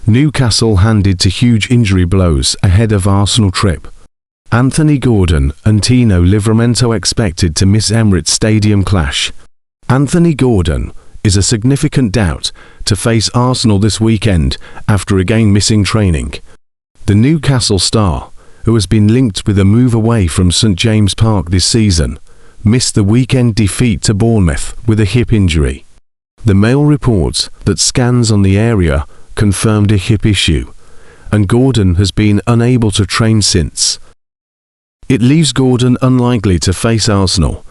Newcastle handed to huge injury blows ahead of Arsenal trip. Anthony Gordon and Tino Livramento expected to miss Emirates Stadium clash. Anthony Gordon is a significant doubt to face Arsenal this weekend after again missing training. The Newcastle star, who has been linked with a move away from St James Park this season, missed the weekend defeat to Bournemouth with a hip injury. The Mail reports that scans on the area confirmed a hip issue, and Gordon has been unable to train since. It leaves Gordon unlikely to face Arsenal,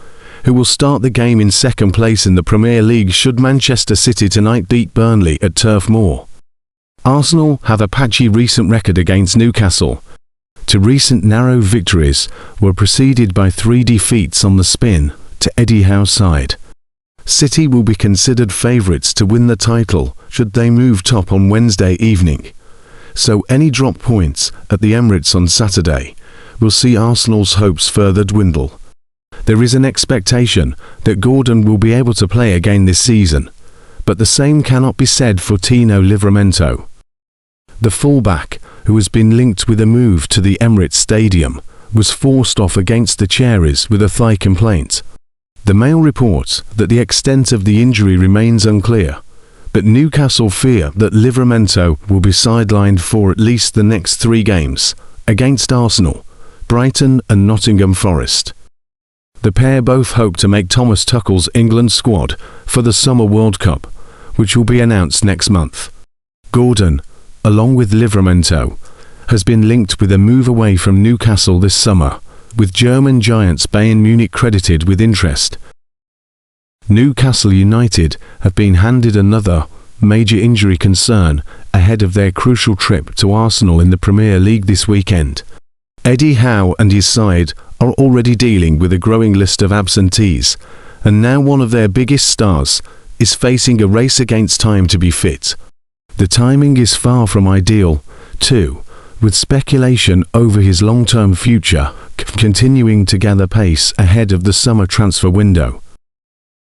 who will start the game in second place in the Premier League should Manchester City tonight beat Burnley at Turf Moor. Arsenal have a patchy recent record against Newcastle. Two recent narrow victories were preceded by 3 defeats on the spin to Eddie Howe's side. City will be considered favourites to win the title should they move top on Wednesday evening, so any drop points at the Emirates on Saturday will see Arsenal's hopes further dwindle. There is an expectation that Gordon will be able to play again this season, but the same cannot be said for Tino Livramento. The fullback, who has been linked with a move to the Emirates Stadium, was forced off against the Cherries with a thigh complaint. The Mail reports that the extent of the injury remains unclear, but Newcastle fear that Livramento will be sidelined for at least the next 3 games, against Arsenal, Brighton and Nottingham Forest. The pair both hope to make Thomas Tuchel's England squad for the Summer World Cup, which will be announced next month. Gordon, along with Livramento, has been linked with a move away from Newcastle this summer, with German giants Bayern Munich credited with interest. Newcastle United have been handed another major injury concern ahead of their crucial trip to Arsenal in the Premier League this weekend. Eddie Howe and his side are already dealing with a growing list of absentees, and now one of their biggest stars is facing a race against time to be fit. The timing is far from ideal, too, with speculation over his long-term future continuing to gather pace ahead of the summer transfer window.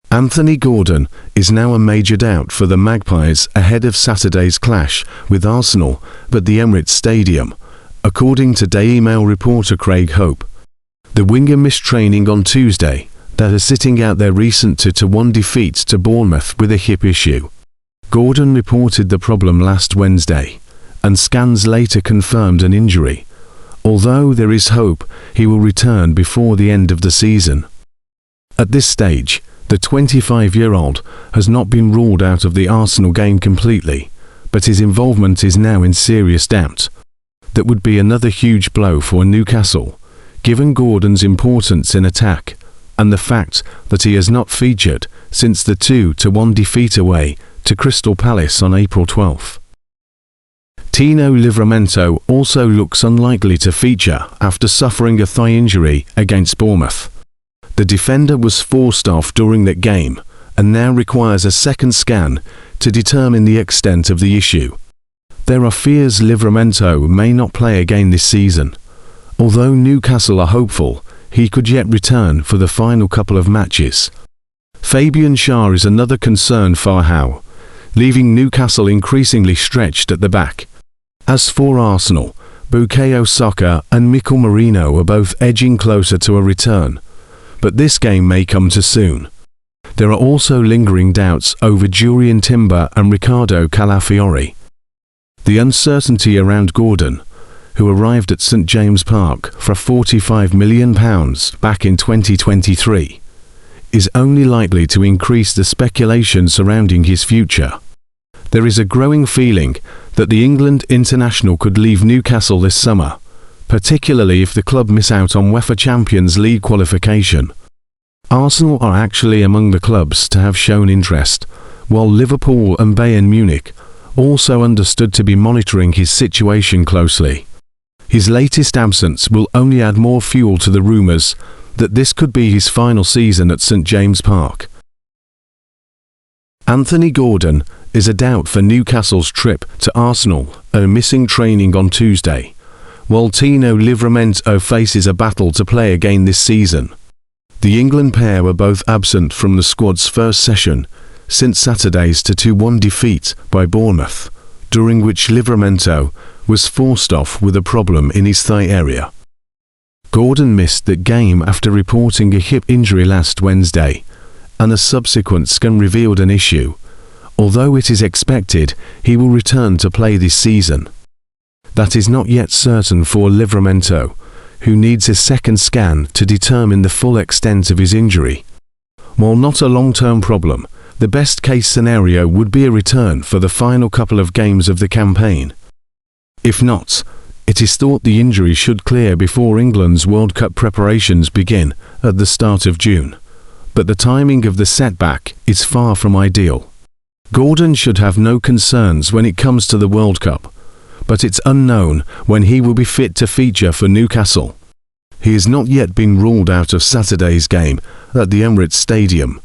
Anthony Gordon is now a major doubt for the Magpies ahead of Saturday's clash with Arsenal at the Emirates Stadium, according to Daily Mail reporter Craig Hope. The winger missed training on Tuesday, that is sitting out their recent 2-1 defeat to Bournemouth with a hip issue. Gordon reported the problem last Wednesday, and scans later confirmed an injury, although there is hope he will return before the end of the season. At this stage, the 25-year-old has not been ruled out of the Arsenal game completely, but his involvement is now in serious doubt. That would be another huge blow for Newcastle, given Gordon's importance in attack, and the fact that he has not featured since the 2-1 defeat away to Crystal Palace on April 12. Tino Livramento also looks unlikely to feature after suffering a thigh injury against Bournemouth. The defender was forced off during that game and now requires a second scan to determine the extent of the issue. There are fears Livramento may not play again this season, although Newcastle are hopeful he could yet return for the final couple of matches. Fabian Schär is another concern for Howe, leaving Newcastle increasingly stretched at the back. As for Arsenal, Bukayo Saka and Mikel Merino are both edging closer to a return, but this game may come too soon. There are also lingering doubts over Jurrien Timber and Riccardo Calafiori. The uncertainty around Gordon, who arrived at St James Park for £45 million back in 2023, is only likely to increase the speculation surrounding his future. There is a growing feeling that the England international could leave Newcastle this summer, particularly if the club miss out on UEFA Champions League qualification. Arsenal are actually among the clubs to have shown interest, while Liverpool and Bayern Munich also understood to be monitoring his situation closely. His latest absence will only add more fuel to the rumours that this could be his final season at St James Park. Anthony Gordon is a doubt for Newcastle's trip to Arsenal and missing training on Tuesday, while Tino Livramento faces a battle to play again this season. The England pair were both absent from the squad's first session since Saturday's 2-1 defeat by Bournemouth, during which Livramento was forced off with a problem in his thigh area. Gordon missed that game after reporting a hip injury last Wednesday, and a subsequent scan revealed an issue, although it is expected he will return to play this season. That is not yet certain for Livramento, who needs a second scan to determine the full extent of his injury. While not a long-term problem, the best-case scenario would be a return for the final couple of games of the campaign. If not, it is thought the injury should clear before England's World Cup preparations begin at the start of June, but the timing of the setback is far from ideal. Gordon should have no concerns when it comes to the World Cup, but it's unknown when he will be fit to feature for Newcastle. He has not yet been ruled out of Saturday's game at the Emirates Stadium.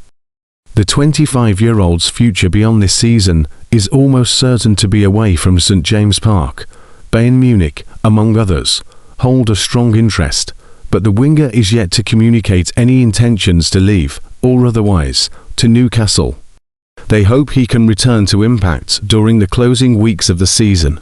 The 25-year-old's future beyond this season is almost certain to be away from St James Park. Bayern Munich, among others, hold a strong interest, but the winger is yet to communicate any intentions to leave, or otherwise, to Newcastle. They hope he can return to impact during the closing weeks of the season.